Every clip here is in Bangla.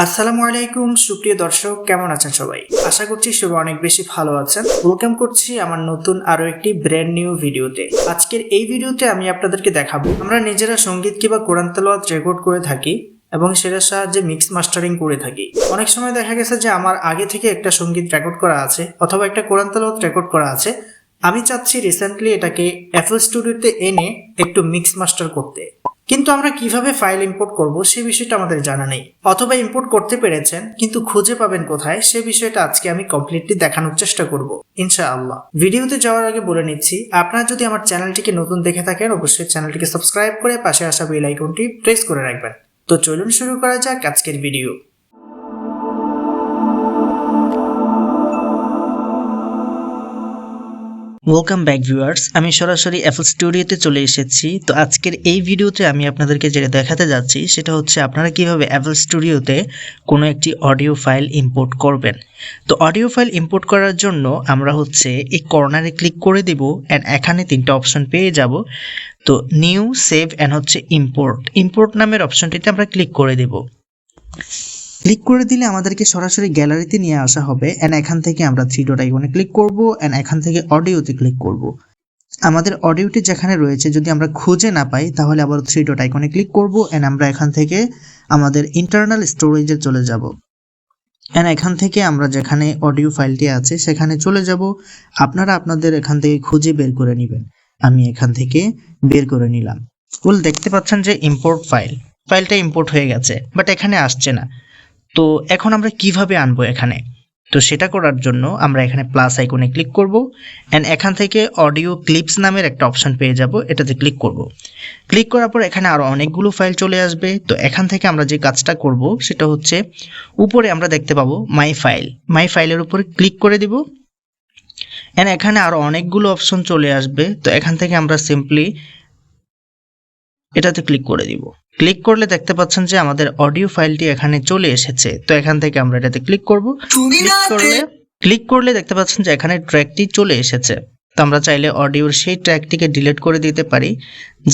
আসসালামু আলাইকুম সুপ্রিয় দর্শক, কেমন আছেন সবাই? আশা করছি সবাই অনেক বেশি ভালো আছেন। ওয়েলকাম করছি আমার নতুন আরো একটি ব্র্যান্ড নিউ ভিডিওতে। আজকের এই ভিডিওতে আমি আপনাদেরকে দেখাবো আমরা নিজেরা সঙ্গীত কিংবা কোরআন তেলাওয়াত রেকর্ড করে থাকি এবং সেটার সাহায্যে মিক্স মাস্টারিং করে থাকি। অনেক সময় দেখা গেছে যে আমার আগে থেকে একটা সঙ্গীত রেকর্ড করা আছে অথবা একটা কোরআন তেলাওয়াত রেকর্ড করা আছে, আমি চাচ্ছি রিসেন্টলি এটাকে FL স্টুডিওতে এনে একটু মিক্স মাস্টার করতে। কিন্তু আমরা কিভাবে ফাইল ইম্পোর্ট করব সে বিষয়টা আমাদের জানা নেই, অথবা ইম্পোর্ট করতে পেরেছেন কিন্তু খুঁজে পাবেন কোথায় সে বিষয়টা আজকে আমি কমপ্লিটলি দেখানোর চেষ্টা করব ইনশাআল্লাহ। ভিডিওতে যাওয়ার আগে বলে নিচ্ছি, আপনারা যদি আমার চ্যানেলটিকে নতুন দেখে থাকেন অবশ্যই চ্যানেলটিকে সাবস্ক্রাইব করে পাশে আসা বেল আইকনটি প্রেস করে রাখবেন। তো চলুন শুরু করা যাক আজকের ভিডিও। ওয়েলকাম ব্যাক ভিউয়ার্স, আমি সরাসরি FL স্টুডিওতে চলে এসেছি। তো আজকের এই ভিডিওতে আমি আপনাদেরকে যেটা দেখাতে যাচ্ছি সেটা হচ্ছে আপনারা কিভাবে FL স্টুডিওতে কোনো একটি অডিও ফাইল ইম্পোর্ট করবেন। তো অডিও ফাইল ইম্পোর্ট করার জন্য আমরা হচ্ছে এই কর্নারে ক্লিক করে দিব অ্যান্ড এখানে তিনটা অপশন পেয়ে যাব। তো নিউ, সেভ অ্যান্ড হচ্ছে ইম্পোর্ট নামের অপশনটিতে আমরা ক্লিক করে দেব। ক্লিক করে দিলে আমাদেরকে সরাসরি গ্যালারিতে নিয়ে আসা হবে অ্যান্ড এখান থেকে আমরা থ্রি ডট আইকনে ক্লিক করব অ্যান্ড এখান থেকে অডিওতে ক্লিক করব। আমাদের অডিওটি যেখানে রয়েছে যদি আমরা খুঁজে না পাই তাহলে আবার থ্রি ডট আইকনে ক্লিক করব অ্যান্ড আমরা এখান থেকে আমাদের ইন্টারনাল স্টোরেজে চলে যাব অ্যান্ড এখান থেকে আমরা যেখানে অডিও ফাইলটি আছে সেখানে চলে যাব। আপনারা আপনাদের এখান থেকে খুঁজে বের করে নেবেন। আমি এখান থেকে বের করে নিলাম। দেখতে পাচ্ছেন যে ফাইলটা ইম্পোর্ট হয়ে গেছে, বাট এখানে আসছে না। তো এখন আমরা কিভাবে আনবো এখানে? তো সেটা করার জন্য আমরা এখানে প্লাস আইকনে ক্লিক করব অ্যান্ড এখান থেকে অডিও ক্লিপস নামের একটা অপশন পেয়ে যাব, এটাতে ক্লিক করব। ক্লিক করার পর এখানে আরও অনেকগুলো ফাইল চলে আসবে। তো এখান থেকে আমরা যে কাজটা করব সেটা হচ্ছে উপরে আমরা দেখতে পাবো মাই ফাইলের উপরে ক্লিক করে দিব অ্যান্ড এখানে আরও অনেকগুলো অপশন চলে আসবে। তো এখান থেকে আমরা সিম্পলি এটাতে ক্লিক করে দিব। ক্লিক করলে দেখতে পাচ্ছেন যে আমাদের অডিও ফাইলটি এখানে চলে এসেছে। তো এখান থেকে আমরা এটাতে ক্লিক করব। ক্লিক করলে দেখতে পাচ্ছেন যে এখানে ট্র্যাকটি চলে এসেছে। তো আমরা চাইলে অডিওর সেই ট্র্যাকটিকে ডিলিট করে দিতে পারি।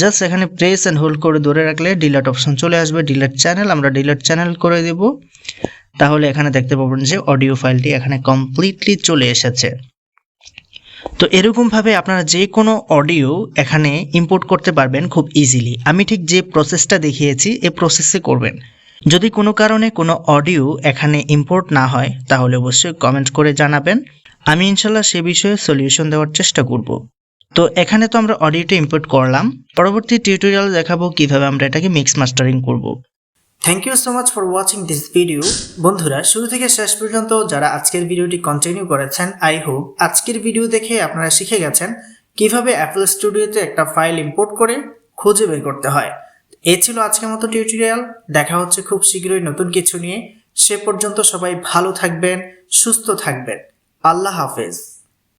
জাস্ট এখানে প্রেস এন্ড হোল্ড করে ধরে রাখলে ডিলিট অপশন চলে আসবে। ডিলিট চ্যানেল, আমরা ডিলিট চ্যানেল করে দেব। তাহলে এখানে দেখতে পাবেন যে অডিও ফাইলটি এখানে কমপ্লিটলি চলে এসেছে। তো এরকমভাবে আপনারা যে কোনো অডিও এখানে ইম্পোর্ট করতে পারবেন খুব ইজিলি। আমি ঠিক যে প্রসেসটা দেখিয়েছি এই প্রসেসে করবেন। যদি কোনো কারণে কোনো অডিও এখানে ইম্পোর্ট না হয় তাহলে অবশ্যই কমেন্ট করে জানাবেন, আমি ইনশাল্লাহ সে বিষয়ে সলিউশন দেওয়ার চেষ্টা করব। তো এখানে তো আমরা অডিওটা ইম্পোর্ট করলাম, পরবর্তী টিউটোরিয়াল দেখাবো কিভাবে আমরা এটাকে মিক্স মাস্টারিং করব। Thank you so much for watching this video. বন্ধুরা, শুরু থেকে শেষ পর্যন্ত যারা আজকের ভিডিওটি কন্টিনিউ করেছেন, আই হোপ আজকের ভিডিও দেখে আপনারা শিখে গেছেন কিভাবে FL স্টুডিওতে একটা ফাইল ইম্পোর্ট করে খুঁজে বের করতে হয়। এই ছিল আজকের মতো টিউটোরিয়াল। দেখা হচ্ছে খুব শীঘ্রই নতুন কিছু নিয়ে। সে পর্যন্ত সবাই ভালো থাকবেন, সুস্থ থাকবেন। আল্লাহ হাফেজ।